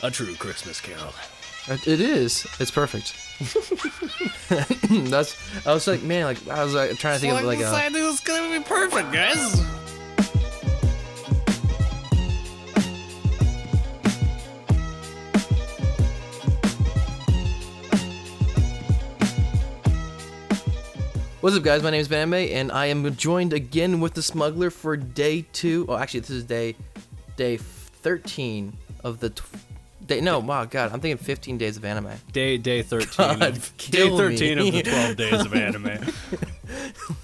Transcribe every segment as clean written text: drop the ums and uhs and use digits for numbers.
A true Christmas carol. It is. It's perfect. I was like, man, like I was like trying to think of like a. I knew it was gonna be perfect, guys. What's up, guys? My name is Manime, and I am joined again with the Smuggler for day 2. Oh, actually, this is day 13 of the. Wow, God, I'm thinking 15 days of anime. Day 13. God, Day 13 of the 12 days of anime.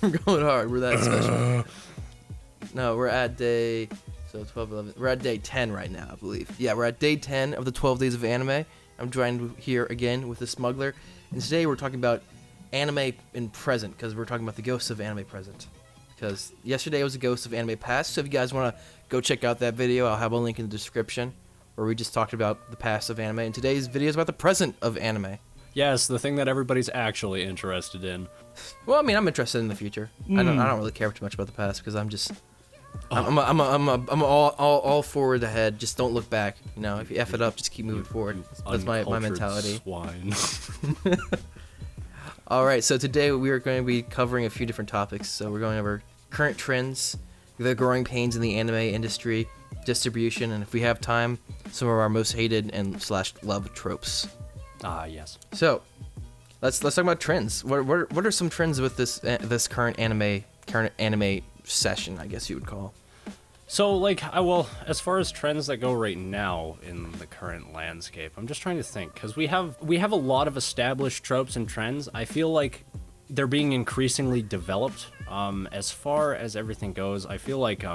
We're going hard. We're that special. No, we're at day. So 12, 11. We're at day 10 right now, I believe. Yeah, we're at day 10 of the 12 days of anime. I'm joined here again with the Smuggler, and today we're talking about anime in present, because we're talking about the ghosts of anime present, because yesterday was the ghosts of anime past. So if you guys want to go check out that video, I'll have a link in the description where we just talked about the past of anime, and today's video is about the present of anime. Yes, the thing that everybody's actually interested in. Well, I mean, I'm interested in the future. I don't really care too much about the past, because I'm just I'm all forward ahead. Just don't look back. You know, if you F it up, just keep moving forward. That's my mentality. Swine. All right, so today we are going to be covering a few different topics. So we're going over current trends, the growing pains in the anime industry, distribution, and if we have time, some of our most hated and / loved tropes. Ah, yes. So let's talk about trends. What are some trends with this current anime session, I guess you would call? So, like, as far as trends that go right now in the current landscape, I'm just trying to think, because we have a lot of established tropes and trends. I feel like they're being increasingly developed. As far as everything goes, I feel like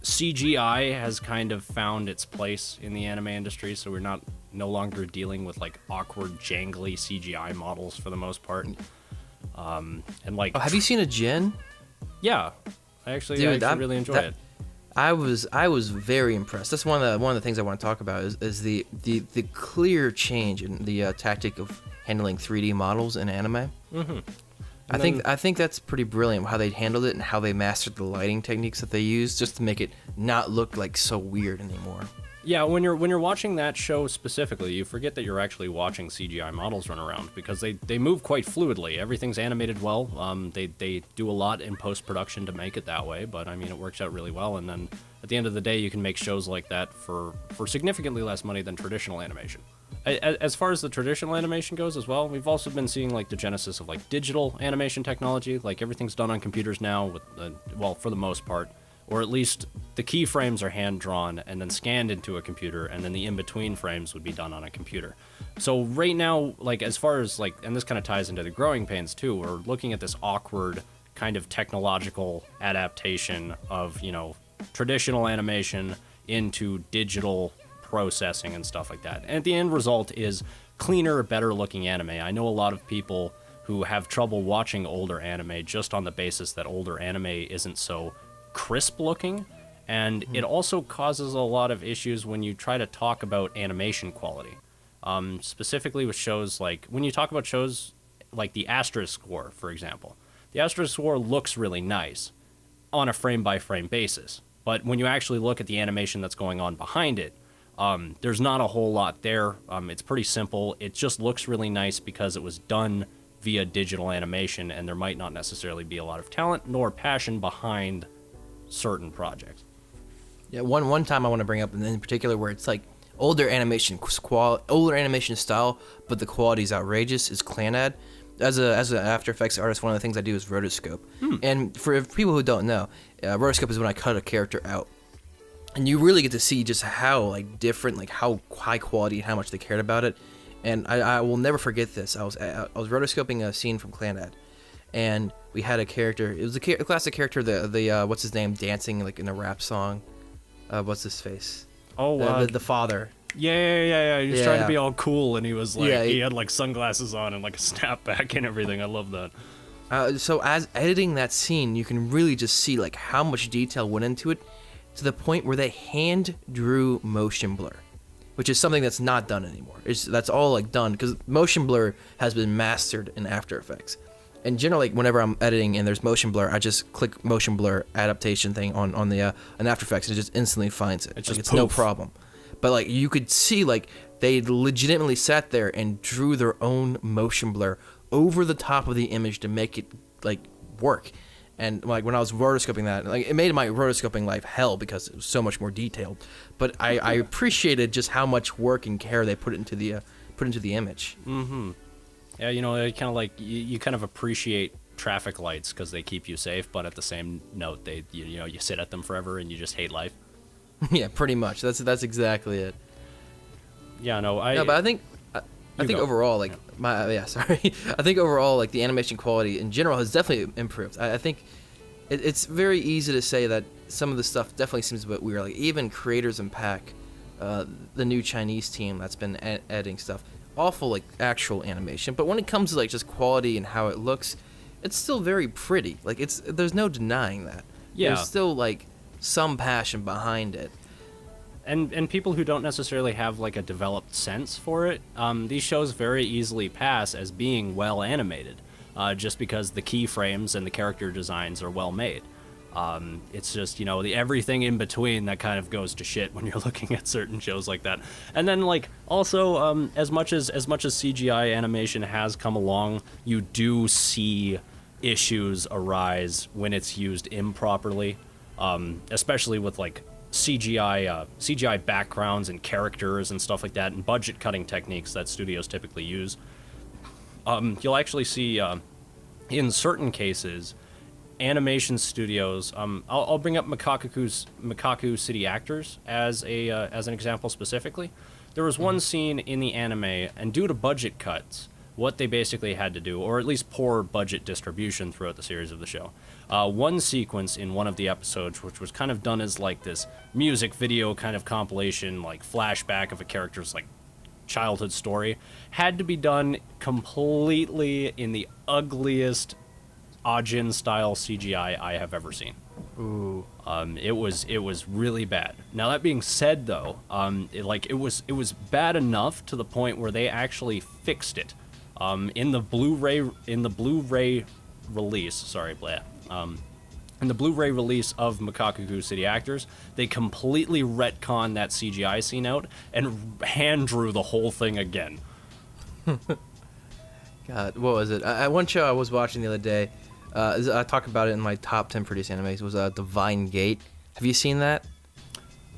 CGI has kind of found its place in the anime industry, so we're no longer dealing with like awkward, jangly CGI models for the most part. And like, have you seen a Jin? Yeah, I actually really enjoy it. I was very impressed. That's one of the things I want to talk about is the clear change in the tactic of handling 3D models in anime. Mm-hmm. I think that's pretty brilliant how they handled it and how they mastered the lighting techniques that they used just to make it not look like so weird anymore. Yeah, when you're watching that show specifically, you forget that you're actually watching CGI models run around, because they move quite fluidly. Everything's animated well. They do a lot in post-production to make it that way, but I mean, it works out really well. And then at the end of the day, you can make shows like that for significantly less money than traditional animation. As far as the traditional animation goes as well, we've also been seeing like the genesis of like digital animation technology. Like everything's done on computers now, with for the most part. Or at least the keyframes are hand-drawn and then scanned into a computer, and then the in-between frames would be done on a computer. So right now, like, as far as, like, and this kind of ties into the growing pains, too, we're looking at this awkward kind of technological adaptation of, you know, traditional animation into digital processing and stuff like that. And the end result is cleaner, better-looking anime. I know a lot of people who have trouble watching older anime just on the basis that older anime isn't so crisp looking, and it also causes a lot of issues when you try to talk about animation quality, specifically with shows like, when you talk about shows like the Asterisk War, for example. The Asterisk War looks really nice on a frame by frame basis, but when you actually look at the animation that's going on behind it, there's not a whole lot there. It's pretty simple. It just looks really nice because it was done via digital animation, and there might not necessarily be a lot of talent nor passion behind certain projects. Yeah, one time I want to bring up, and in particular, where it's like older animation style, but the quality is outrageous, is Clannad. As an After Effects artist, one of the things I do is rotoscope. And for people who don't know, rotoscope is when I cut a character out, and you really get to see just how like different, like how high quality and how much they cared about it. And I will never forget this. I was rotoscoping a scene from Clannad, and we had a character. It was a classic character. The what's his name, dancing like in a rap song. What's his face? Oh, the father. Yeah. He was trying to be all cool, and he was like, Yeah, he had like sunglasses on and like a snapback and everything. I love that. So as editing that scene, you can really just see like how much detail went into it, to the point where they hand drew motion blur, which is something that's not done anymore. That's all like done because motion blur has been mastered in After Effects. And generally, whenever I'm editing and there's motion blur, I just click motion blur adaptation thing on After Effects, and it just instantly finds it. It's no problem. but like you could see like they legitimately sat there and drew their own motion blur over the top of the image to make it like work. And like when I was rotoscoping that, like it made my rotoscoping life hell because it was so much more detailed. But I appreciated just how much work and care they put into the image. Mm-hmm. Yeah, you know, it kind of like you kind of appreciate traffic lights because they keep you safe, but at the same note, you sit at them forever and you just hate life. Yeah, pretty much. That's exactly it. Yeah, no, but I think overall, like yeah. I think overall, like the animation quality in general has definitely improved. I think it's very easy to say that some of the stuff definitely seems a bit weird. Like even Creators Impact, the new Chinese team that's been editing stuff, awful like actual animation. But when it comes to like just quality and how it looks, it's still very pretty. Like there's no denying that. Yeah. There's still like some passion behind it. And people who don't necessarily have like a developed sense for it, these shows very easily pass as being well animated, just because the keyframes and the character designs are well made. It's just, you know, the everything in between that kind of goes to shit when you're looking at certain shows like that. And then like also as much as CGI animation has come along, you do see issues arise when it's used improperly, especially with like CGI backgrounds and characters and stuff like that, and budget cutting techniques that studios typically use. You'll actually see in certain cases animation studios. I'll bring up Makaku City Actors as an example specifically. There was one scene in the anime, and due to budget cuts, what they basically had to do, or at least poor budget distribution throughout the series of the show, one sequence in one of the episodes, which was kind of done as like this music video kind of compilation, like flashback of a character's like childhood story, had to be done completely in the ugliest Ajin style CGI I have ever seen. Ooh. It was really bad. Now that being said, though, it was bad enough to the point where they actually fixed it. In the Blu-ray release, in the Blu-ray release of Makaku City Actors, they completely retconned that CGI scene out and hand drew the whole thing again. God, what was it? One show I was watching the other day, I talked about it in my top 10 produced animes, was Divine Gate. Have you seen that?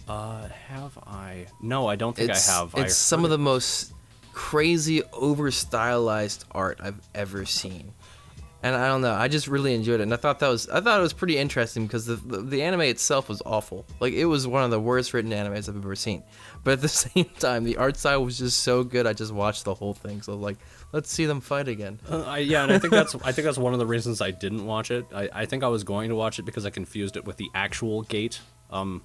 Have I? No, I don't think I have. It's some of the most crazy, over-stylized art I've ever seen. And I don't know, I just really enjoyed it, and I thought it was pretty interesting because the anime itself was awful. Like it was one of the worst written animes I've ever seen. But at the same time, the art style was just so good. I just watched the whole thing. So like, let's see them fight again. Yeah, and I think that's one of the reasons I didn't watch it. I think I was going to watch it because I confused it with the actual Gate,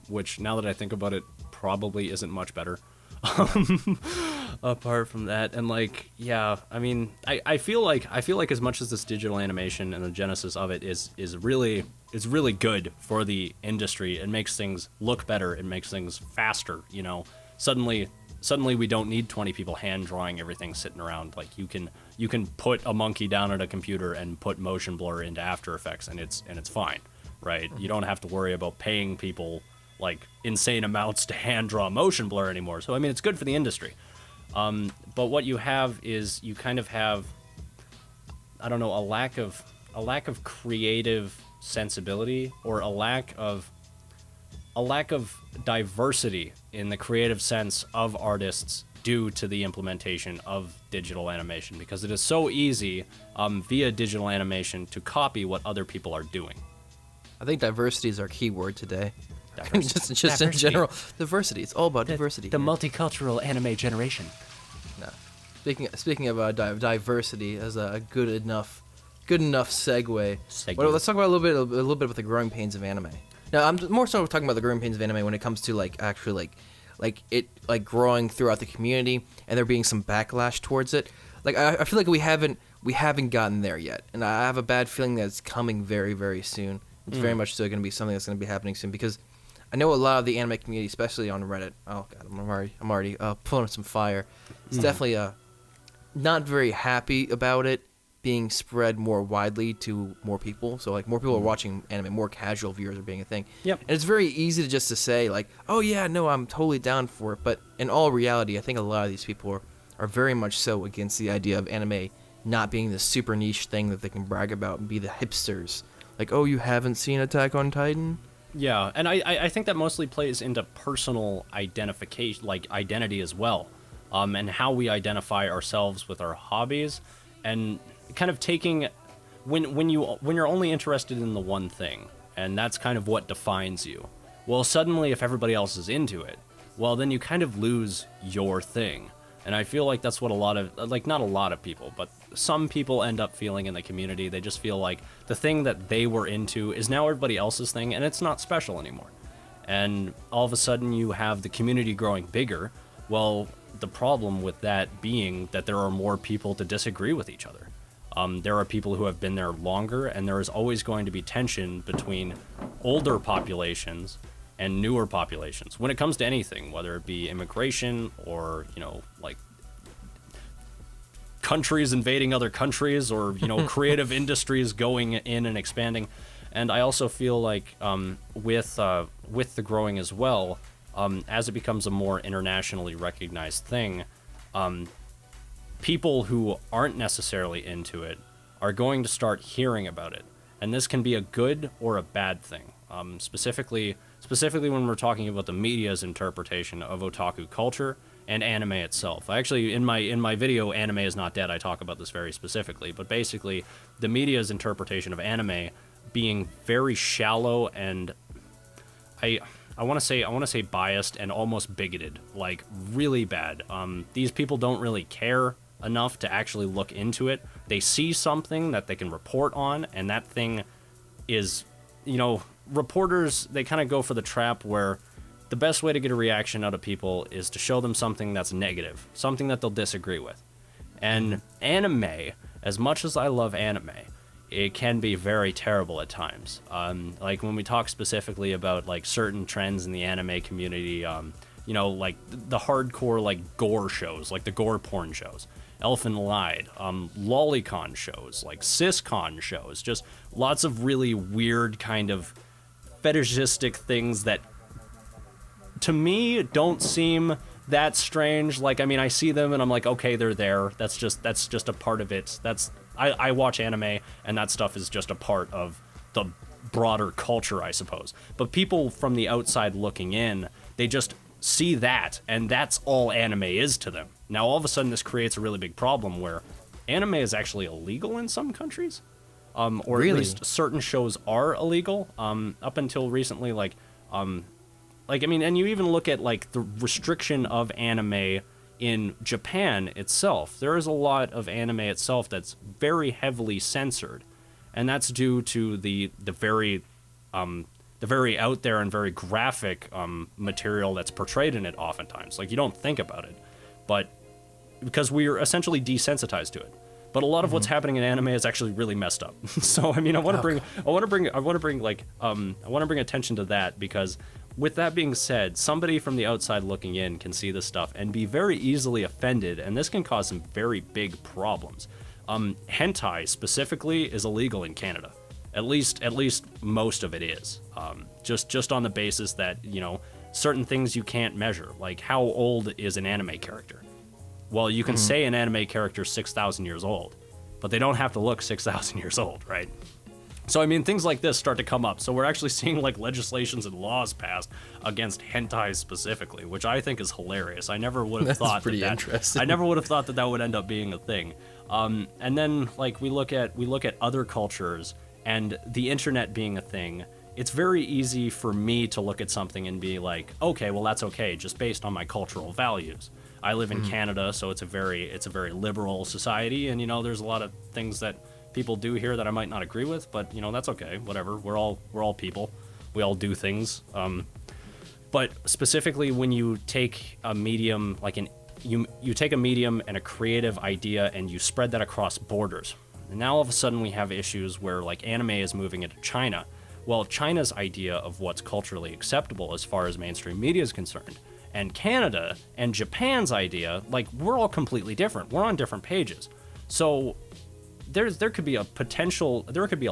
which now that I think about it, probably isn't much better. Apart from that, and like, yeah, I mean, I feel like as much as this digital animation and the genesis of it is really good for the industry, it makes things look better, it makes things faster, you know. Suddenly we don't need 20 people hand drawing everything sitting around. Like you can put a monkey down at a computer and put motion blur into After Effects and it's fine, right? You don't have to worry about paying people like insane amounts to hand draw motion blur anymore. So I mean, it's good for the industry. But what you have is you kind of have, I don't know, a lack of creative sensibility, or a lack of diversity in the creative sense of artists due to the implementation of digital animation, because it is so easy via digital animation to copy what other people are doing. I think diversity is our key word today. just diversity. In general, diversity. It's all about diversity. The multicultural anime generation. No. Speaking of diversity as a good enough segue. Well, let's talk about a little bit about the growing pains of anime. Now, I'm more so talking about the growing pains of anime when it comes to like actually like it like growing throughout the community and there being some backlash towards it. Like I feel like we haven't gotten there yet, and I have a bad feeling that it's coming very, very soon. It's very much still going to be something that's going to be happening soon, because I know a lot of the anime community, especially on Reddit. Oh god, I'm already pulling some fire. It's definitely not very happy about it, being spread more widely to more people. So like more people are watching anime, more casual viewers are being a thing. Yep. And it's very easy to just to say like, oh yeah, no, I'm totally down for it. But in all reality, I think a lot of these people are very much so against the idea of anime not being the super niche thing that they can brag about and be the hipsters. Like, oh, you haven't seen Attack on Titan? Yeah, and I think that mostly plays into personal identification, like identity as well, and how we identify ourselves with our hobbies, and kind of taking when you're only interested in the one thing, and that's kind of what defines you. Well, suddenly, if everybody else is into it, well, then you kind of lose your thing. And I feel like that's what a lot of, like, not a lot of people, but some people end up feeling in the community. They just feel like the thing that they were into is now everybody else's thing, and it's not special anymore. And all of a sudden you have the community growing bigger. Well, the problem with that being that there are more people to disagree with each other. There are people who have been there longer, and there is always going to be tension between older populations and newer populations when it comes to anything, whether it be immigration or, you know, like countries invading other countries, or, you know, creative industries going in and expanding. And I also feel like with the growing as well, as it becomes a more internationally recognized thing, people who aren't necessarily into it are going to start hearing about it, and this can be a good or a bad thing. Specifically when we're talking about the media's interpretation of otaku culture and anime itself. I actually, in my video, Anime is Not Dead, I talk about this very specifically, but basically, the media's interpretation of anime being very shallow and I want to say biased and almost bigoted, like really bad. These people don't really care enough to actually look into it. They see something that they can report on, and that thing is, you know, reporters, they kind of go for the trap where the best way to get a reaction out of people is to show them something that's negative, something that they'll disagree with. And anime, as much as I love anime, it can be very terrible at times. Like when we talk specifically about like certain trends in the anime community, you know, like the hardcore like gore shows, like the gore porn shows, Elfen Lied, lolicon shows, like cis-con shows, just lots of really weird kind of fetishistic things that to me don't seem that strange. Like, I mean, I see them and I'm like, okay, they're there. That's just a part of it. I watch anime, and that stuff is just a part of the broader culture, I suppose. But people from the outside looking in, they just see that, and that's all anime is to them. Now, all of a sudden, this creates a really big problem where anime is actually illegal in some countries, or Really? at least certain shows are illegal. Up until recently, like I mean, and you even look at like the restriction of anime in Japan itself. There is a lot of anime itself that's very heavily censored, and that's due to the very out there and very graphic material that's portrayed in it oftentimes. Like, you don't think about it, but because we're essentially desensitized to it. But a lot of what's happening in anime is actually really messed up. So I mean, I want to bring attention to that, because with that being said, somebody from the outside looking in can see this stuff and be very easily offended, and this can cause some very big problems. Hentai specifically is illegal in Canada. At least most of it is. Just on the basis that, you know, certain things you can't measure, like how old is an anime character. Well, you can say an anime character is 6,000 years old, but they don't have to look 6,000 years old, right? So, I mean, things like this start to come up. So we're actually seeing, like, legislations and laws passed against hentai specifically, which I think is hilarious. I never would have thought pretty interesting. I never would have thought that would end up being a thing. And then, like, we look at other cultures and the internet being a thing. It's very easy for me to look at something and be like, okay, well, that's okay, just based on my cultural values. I live in Canada, so it's a very liberal society, and, you know, there's a lot of things that people do here that I might not agree with, but, you know, that's okay, whatever. We're all people. We all do things. But specifically when you take a medium like you take a medium and a creative idea and you spread that across borders. And now all of a sudden we have issues where, like, anime is moving into China. Well, China's idea of what's culturally acceptable as far as mainstream media is concerned, and Canada and Japan's idea, like, we're all completely different. We're on different pages. So there could be a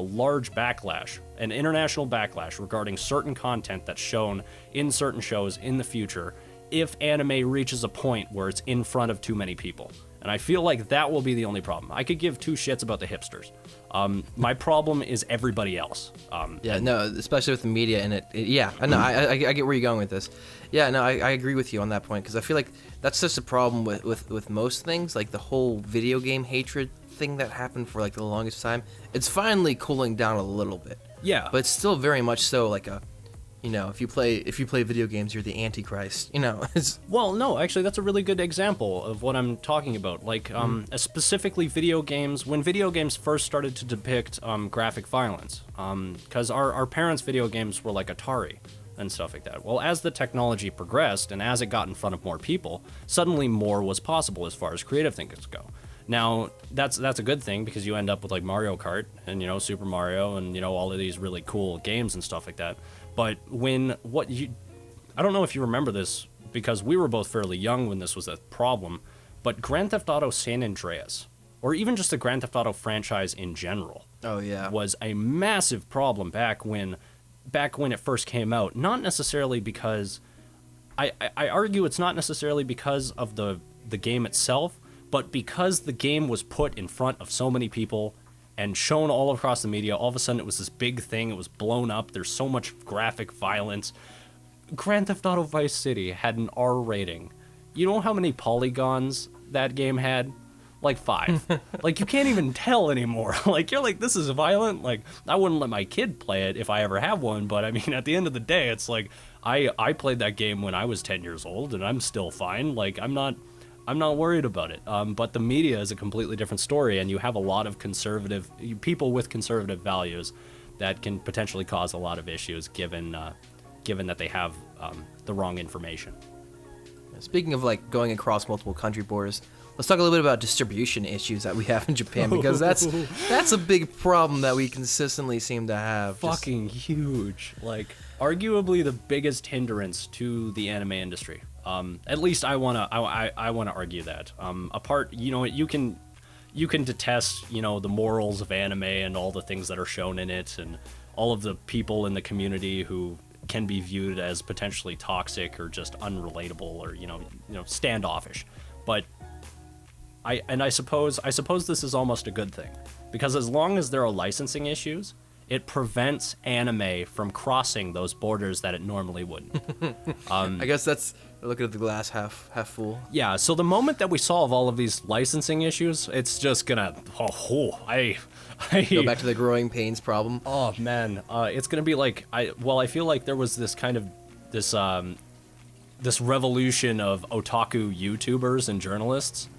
large backlash, an international backlash regarding certain content that's shown in certain shows in the future if anime reaches a point where it's in front of too many people. And I feel like that will be the only problem. I could give two shits about the hipsters. My problem is everybody else. Especially with the media and yeah, I know. I get where you're going with this. Yeah, no, I agree with you on that point, because I feel like that's just a problem with most things, like the whole video game hatred thing that happened for like the longest time. It's finally cooling down a little bit. Yeah. But it's still very much so like a, if you play video games, you're the Antichrist. Well, no, actually, that's a really good example of what I'm talking about. Like, specifically video games, when video games first started to depict graphic violence, because our parents' video games were like Atari and stuff like that. Well, as the technology progressed and as it got in front of more people, suddenly more was possible as far as creative things go. Now, that's a good thing, because you end up with like Mario Kart and, Super Mario and, all of these really cool games and stuff like that. But I don't know if you remember this, because we were both fairly young when this was a problem, but Grand Theft Auto San Andreas, or even just the Grand Theft Auto franchise in general, was a massive problem back when it first came out. Not necessarily because, I argue it's not necessarily because of the game itself, but because the game was put in front of so many people and shown all across the media. All of a sudden it was this big thing, it was blown up, there's so much graphic violence. Grand Theft Auto Vice City had an R rating. You know how many polygons that game had? Like 5. Like, you can't even tell anymore. Like, you're like, this is violent? Like, I wouldn't let my kid play it if I ever have one, but I mean, at the end of the day, it's like, I played that game when I was 10 years old, and I'm still fine. Like, I'm not worried about it. But the media is a completely different story, and you have a lot of people with conservative values that can potentially cause a lot of issues given that they have the wrong information. Speaking of like going across multiple country borders, let's talk a little bit about distribution issues that we have in Japan, because that's a big problem that we consistently seem to have. Fucking huge. Like, arguably the biggest hindrance to the anime industry. At least I wanna argue that. Apart, you can detest, the morals of anime and all the things that are shown in it, and all of the people in the community who can be viewed as potentially toxic or just unrelatable or standoffish. But I suppose this is almost a good thing, because as long as there are licensing issues, it prevents anime from crossing those borders that it normally wouldn't. I guess that's looking at the glass half full. Yeah, so the moment that we solve all of these licensing issues, it's just gonna go back to the growing pains problem. Oh man, it's gonna be like I feel like there was this kind of this revolution of otaku YouTubers and journalists.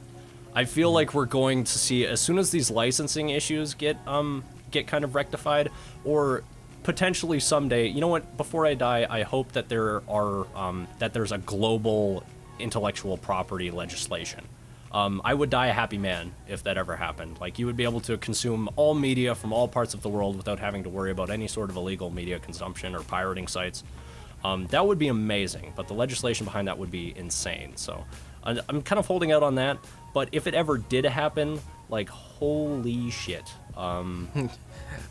I feel like we're going to see, as soon as these licensing issues get kind of rectified, or potentially someday, you know what, before I die, I hope that there's a global intellectual property legislation. I would die a happy man if that ever happened. Like, you would be able to consume all media from all parts of the world without having to worry about any sort of illegal media consumption or pirating sites. That would be amazing, but the legislation behind that would be insane. So I'm kind of holding out on that, but if it ever did happen, like, holy shit. I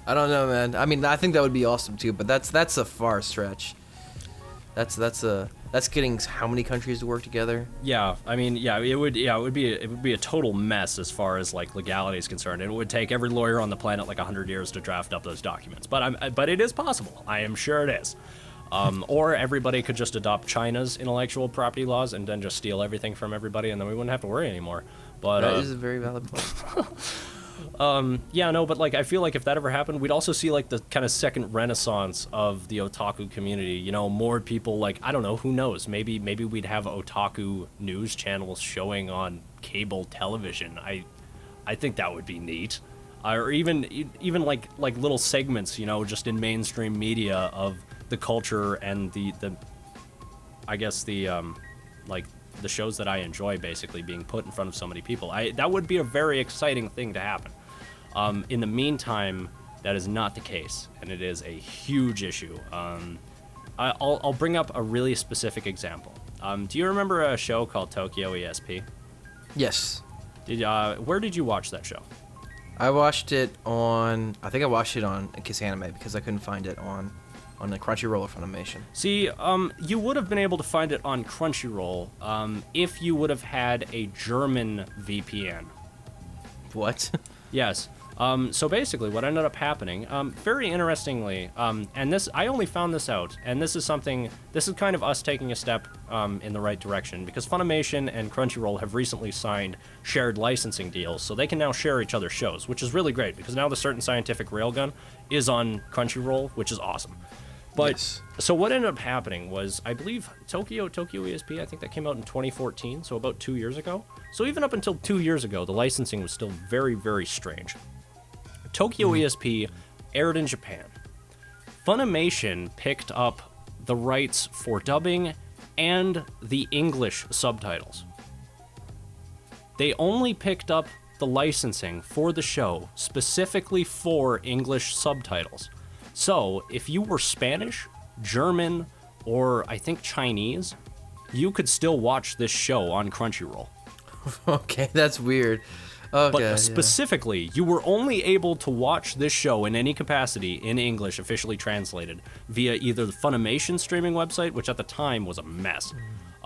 don't know, man. I mean, I think that would be awesome too, but that's a far stretch. That's getting how many countries to work together? Yeah, I mean, it would be a total mess as far as like legality is concerned. It would take every lawyer on the planet like 100 years to draft up those documents. But it is possible. I am sure it is. Or everybody could just adopt China's intellectual property laws and then just steal everything from everybody, and then we wouldn't have to worry anymore. But that is a very valid point. But like, I feel like if that ever happened, we'd also see like the kind of second renaissance of the otaku community. More people, like, I don't know, who knows? Maybe we'd have otaku news channels showing on cable television. I think that would be neat. Or even like little segments, just in mainstream media of the culture and the shows that I enjoy basically being put in front of so many people. That would be a very exciting thing to happen. In the meantime, that is not the case, and it is a huge issue. I'll bring up a really specific example. Do you remember a show called Tokyo ESP? Yes. Where did you watch that show? I watched it on. I think I watched it on Kiss Anime because I couldn't find it on the Crunchyroll or Funimation. See, you would have been able to find it on Crunchyroll if you would have had a German VPN. What? Yes. So basically, what ended up happening, very interestingly, and this I only found this out, and this is kind of us taking a step in the right direction, because Funimation and Crunchyroll have recently signed shared licensing deals, so they can now share each other's shows, which is really great, because now the Certain Scientific Railgun is on Crunchyroll, which is awesome. But, Yes. So what ended up happening was, I believe, Tokyo ESP, I think that came out in 2014, so about 2 years ago. So even up until 2 years ago, the licensing was still very, very strange. Tokyo ESP aired in Japan. Funimation picked up the rights for dubbing and the English subtitles. They only picked up the licensing for the show specifically for English subtitles. So, if you were Spanish, German, or I think Chinese, you could still watch this show on Crunchyroll. Okay, that's weird. Okay, But specifically, you were only able to watch this show in any capacity in English, officially translated, via either the Funimation streaming website, which at the time was a mess.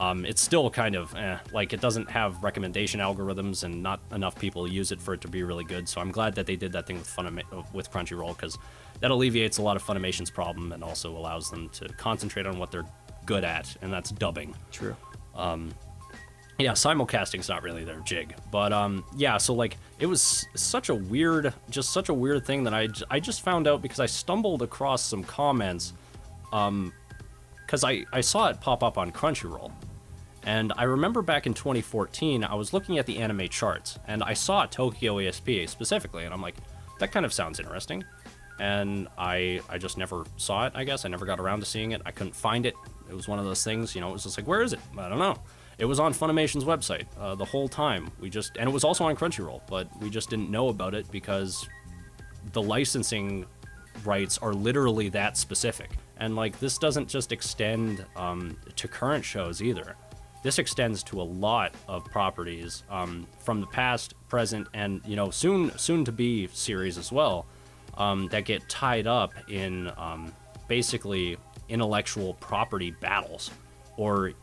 It's still kind of, like it doesn't have recommendation algorithms, and not enough people use it for it to be really good. So I'm glad that they did that thing with Crunchyroll, because that alleviates a lot of Funimation's problem and also allows them to concentrate on what they're good at, and that's dubbing. True. Yeah, simulcasting's not really their jig, but yeah. So like, it was such a weird thing that I just found out because I stumbled across some comments, because I saw it pop up on Crunchyroll, and I remember back in 2014 I was looking at the anime charts and I saw Tokyo ESP specifically, and I'm like, that kind of sounds interesting, and I just never saw it. I guess I never got around to seeing it. I couldn't find it. It was one of those things, you know. It was just like, where is it? I don't know. It was on Funimation's website the whole time. And it was also on Crunchyroll, but we just didn't know about it because the licensing rights are literally that specific. And like, this doesn't just extend to current shows either. This extends to a lot of properties from the past, present, and soon to be series as well, that get tied up in basically intellectual property battles, or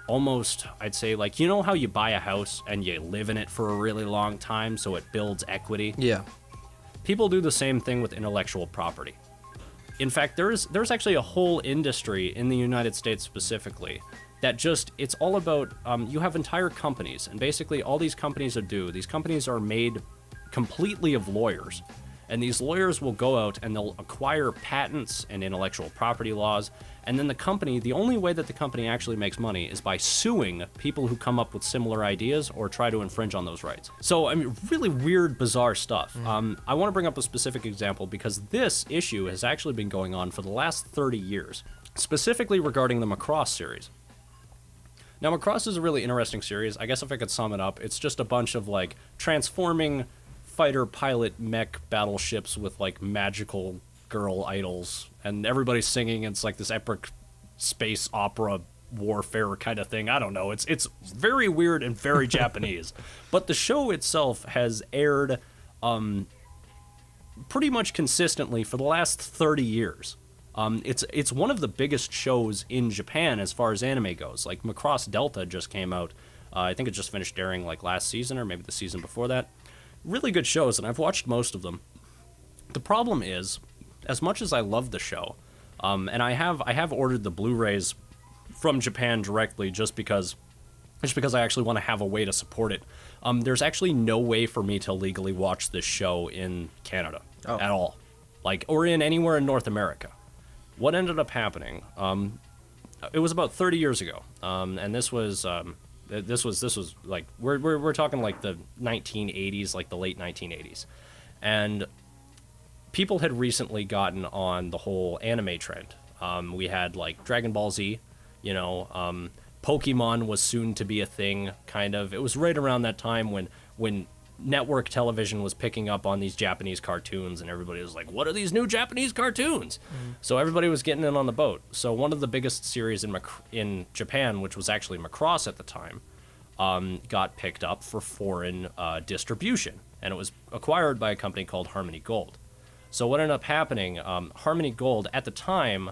almost, I'd say, like, you know how you buy a house and you live in it for a really long time so it builds equity? Yeah. People do the same thing with intellectual property. In fact, there's actually a whole industry in the United States specifically that it's all about, you have entire companies, and basically all these companies are made completely of lawyers. And these lawyers will go out and they'll acquire patents and intellectual property laws, and then the only way that the company actually makes money is by suing people who come up with similar ideas or try to infringe on those rights. So, I mean, really weird, bizarre stuff. I want to bring up a specific example because this issue has actually been going on for the last 30 years, specifically regarding the Macross series. Now, Macross is a really interesting series. I guess if I could sum it up, it's just a bunch of, like, transforming fighter pilot mech battleships with like magical girl idols, and everybody's singing. It's like this epic space opera warfare kind of thing. I don't know. It's very weird and very Japanese. But the show itself has aired pretty much consistently for the last 30 years. It's one of the biggest shows in Japan as far as anime goes. Like, Macross Delta just came out. I think it just finished airing like last season or maybe the season before that. Really good shows, and I've watched most of them. The problem is, as much as I love the show, and I have ordered the Blu-rays from Japan directly just because I actually want to have a way to support it. There's actually no way for me to legally watch this show in Canada at all, like, or in anywhere in North America. What ended up happening? It was about 30 years ago, and this was like, we're talking like the 1980s, like the late 1980s, and people had recently gotten on the whole anime trend. We had like Dragon Ball Z, Pokemon was soon to be a thing, kind of. It was right around that time when network television was picking up on these Japanese cartoons, and everybody was like, what are these new Japanese cartoons? So everybody was getting in on the boat. So one of the biggest series in Japan, which was actually Macross at the time, got picked up for foreign distribution. and it was acquired by a company called Harmony Gold. So what ended up happening, Harmony Gold at the time,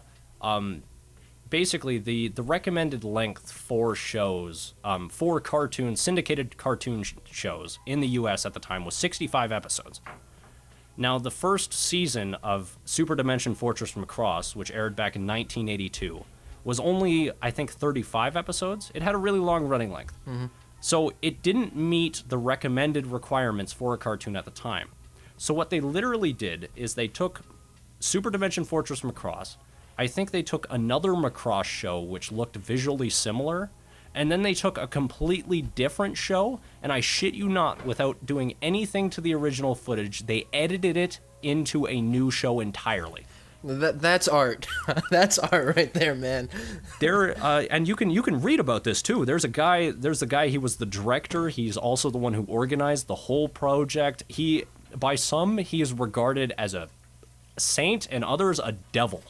basically the recommended length for shows, for syndicated cartoon shows in the US at the time was 65 episodes. Now, the first season of Super Dimension Fortress Macross, which aired back in 1982, was only, I think, 35 episodes. It had a really long running length. So it didn't meet the recommended requirements for a cartoon at the time. So what they literally did is they took Super Dimension Fortress Macross, I think they took another Macross show which looked visually similar, and then they took a completely different show, and I shit you not, without doing anything to the original footage, they edited it into a new show entirely. That's art. That's art right there, man. And you can read about this too. There's a guy. He was the director. He's also the one who organized the whole project. By some, he is regarded as a saint, and others a devil,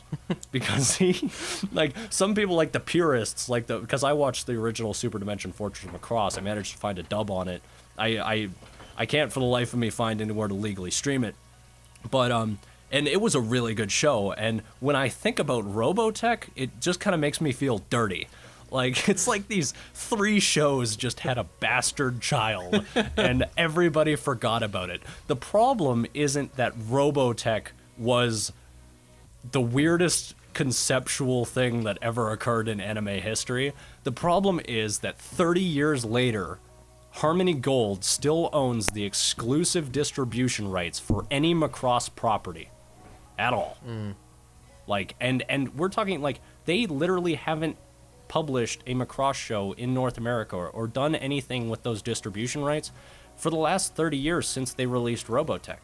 because he, like, some people, like the purists, because I watched the original Super Dimension Fortress Macross. I managed to find a dub on it. I can't for the life of me find anywhere to legally stream it, but and it was a really good show. And when I think about Robotech, it just kind of makes me feel dirty. Like, it's like these 3 shows just had a bastard child, and everybody forgot about it. The problem isn't that Robotech was the weirdest conceptual thing that ever occurred in anime history. The problem is that 30 years later, Harmony Gold still owns the exclusive distribution rights for any Macross property at all. Like, and we're talking, like, they literally haven't published a Macross show in North America or done anything with those distribution rights for the last 30 years since they released Robotech.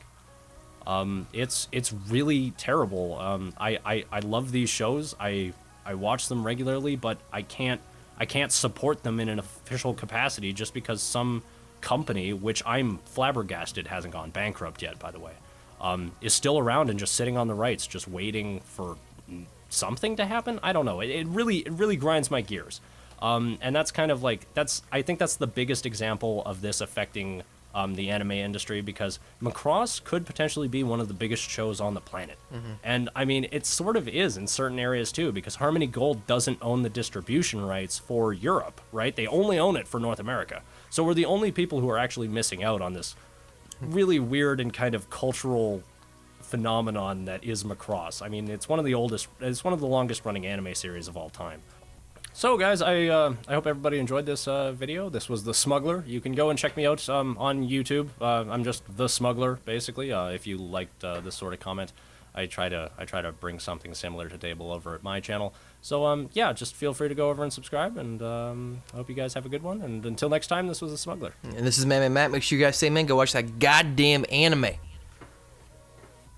It's really terrible. I love these shows. I watch them regularly, but I can't support them in an official capacity just because some company, which I'm flabbergasted hasn't gone bankrupt yet, by the way, is still around and just sitting on the rights, just waiting for something to happen. I don't know. It really grinds my gears. And that's kind of like, I think that's the biggest example of this affecting the anime industry, because Macross could potentially be one of the biggest shows on the planet. And I mean, it sort of is in certain areas too, because Harmony Gold doesn't own the distribution rights for Europe, right? They only own it for North America. So we're the only people who are actually missing out on this really weird and kind of cultural phenomenon that is Macross. I mean, it's one of the longest running anime series of all time. So guys, I hope everybody enjoyed this video. This was The Smuggler. You can go and check me out on YouTube. I'm just The Smuggler, basically. If you liked this sort of comment, I try to bring something similar to table over at my channel. So yeah, just feel free to go over and subscribe, and I hope you guys have a good one. And until next time, this was The Smuggler. And this is Man Matt. Make sure you guys say, man, go watch that goddamn anime.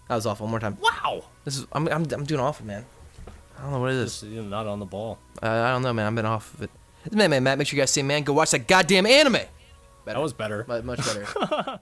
That was awful. One more time. Wow. I'm doing awful, man. I don't know what it is. You're not on the ball. I don't know, man. I've been off of it. This is Man Matt. Make sure you guys say, man, go watch that goddamn anime. Better. That was better. Much better.